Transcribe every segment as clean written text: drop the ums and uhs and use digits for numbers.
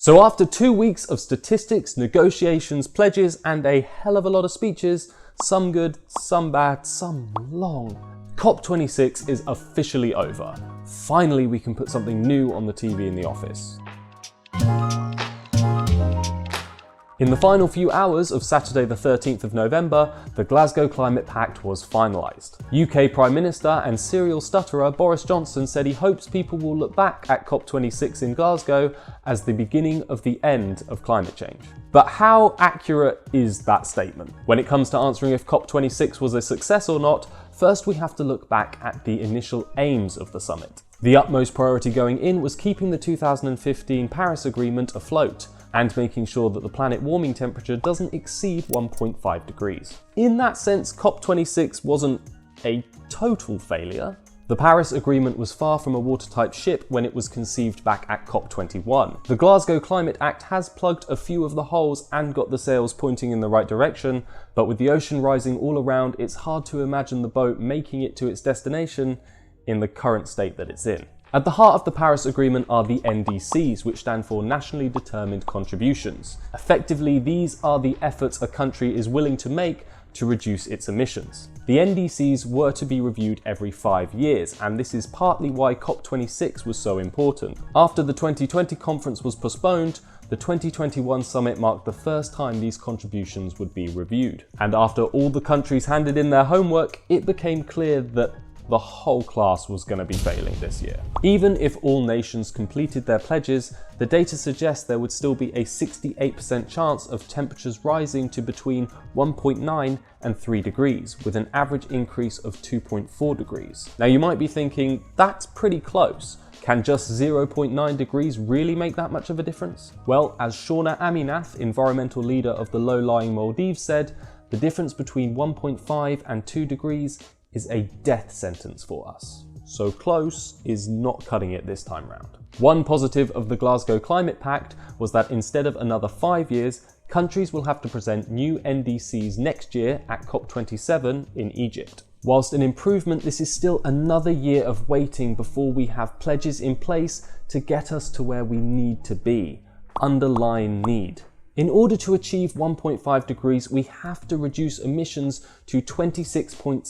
So after 2 weeks of statistics, negotiations, pledges, and a hell of a lot of speeches, some good, some bad, some long, COP26 is officially over. Finally, we can put something new on the TV in the office. In the final few hours of Saturday the 13th of November, the Glasgow Climate Pact was finalised. UK Prime Minister and serial stutterer Boris Johnson said he hopes people will look back at COP26 in Glasgow as the beginning of the end of climate change. But how accurate is that statement? When it comes to answering if COP26 was a success or not, first we have to look back at the initial aims of the summit. The utmost priority going in was keeping the 2015 Paris Agreement afloat, and making sure that the planet warming temperature doesn't exceed 1.5 degrees. In that sense, COP26 wasn't a total failure. The Paris Agreement was far from a watertight ship when it was conceived back at COP21. The Glasgow Climate Act has plugged a few of the holes and got the sails pointing in the right direction, but with the ocean rising all around, it's hard to imagine the boat making it to its destination in the current state that it's in. At the heart of the Paris Agreement are the NDCs, which stand for Nationally Determined Contributions. Effectively, these are the efforts a country is willing to make to reduce its emissions. The NDCs were to be reviewed every 5 years, and this is partly why COP26 was so important. After the 2020 conference was postponed, the 2021 summit marked the first time these contributions would be reviewed. And after all the countries handed in their homework, it became clear that the whole class was going to be failing this year. Even if all nations completed their pledges, the data suggests there would still be a 68% chance of temperatures rising to between 1.9 and 3 degrees, with an average increase of 2.4 degrees. Now you might be thinking, that's pretty close. Can just 0.9 degrees really make that much of a difference? Well, as Shauna Aminath, environmental leader of the low-lying Maldives, said, the difference between 1.5 and 2 degrees is a death sentence for us. So close is not cutting it this time round. One positive of the Glasgow Climate Pact was that instead of another 5 years, countries will have to present new NDCs next year at COP27 in Egypt. Whilst an improvement, this is still another year of waiting before we have pledges in place to get us to where we need to be. Underline need. In order to achieve 1.5 degrees, we have to reduce emissions to 26.6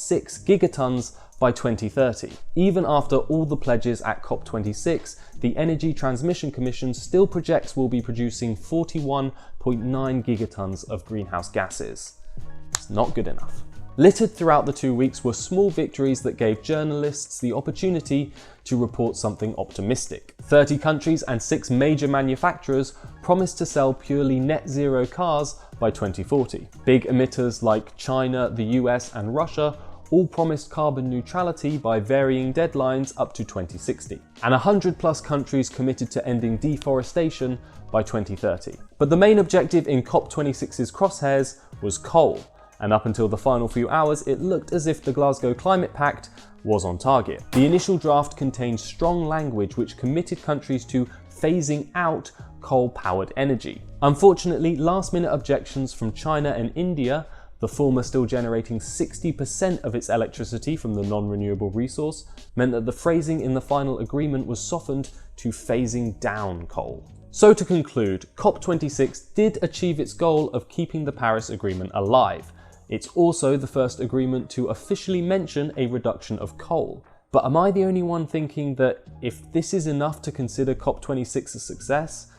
gigatons by 2030. Even after all the pledges at COP26, the Energy Transmission Commission still projects we'll be producing 41.9 gigatons of greenhouse gases. It's not good enough. Littered throughout the 2 weeks were small victories that gave journalists the opportunity to report something optimistic. 30 countries and 6 major manufacturers promised to sell purely net zero cars by 2040. Big emitters like China, the US, and Russia all promised carbon neutrality by varying deadlines up to 2060. And 100+ countries committed to ending deforestation by 2030. But the main objective in COP26's crosshairs was coal. And up until the final few hours, it looked as if the Glasgow Climate Pact was on target. The initial draft contained strong language which committed countries to phasing out coal-powered energy. Unfortunately, last-minute objections from China and India, the former still generating 60% of its electricity from the non-renewable resource, meant that the phrasing in the final agreement was softened to phasing down coal. So to conclude, COP26 did achieve its goal of keeping the Paris Agreement alive. It's also the first agreement to officially mention a reduction of coal. But am I the only one thinking that if this is enough to consider COP26 a success,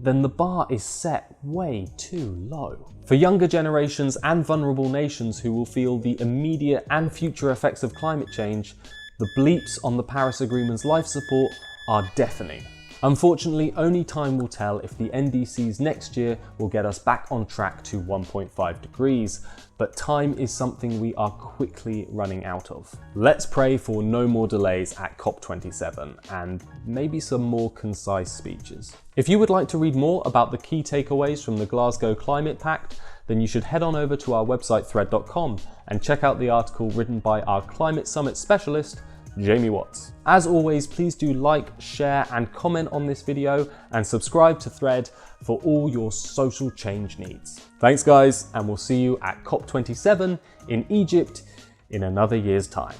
then the bar is set way too low? For younger generations and vulnerable nations who will feel the immediate and future effects of climate change, the bleeps on the Paris Agreement's life support are deafening. Unfortunately, only time will tell if the NDCs next year will get us back on track to 1.5 degrees, but time is something we are quickly running out of. Let's pray for no more delays at COP27 and maybe some more concise speeches. If you would like to read more about the key takeaways from the Glasgow Climate Pact, then you should head on over to our website thread.com and check out the article written by our Climate Summit specialist, Jamie Watts. As always, please do like, share, and comment on this video, and subscribe to Thread for all your social change needs. Thanks guys, and we'll see you at COP27 in Egypt in another year's time.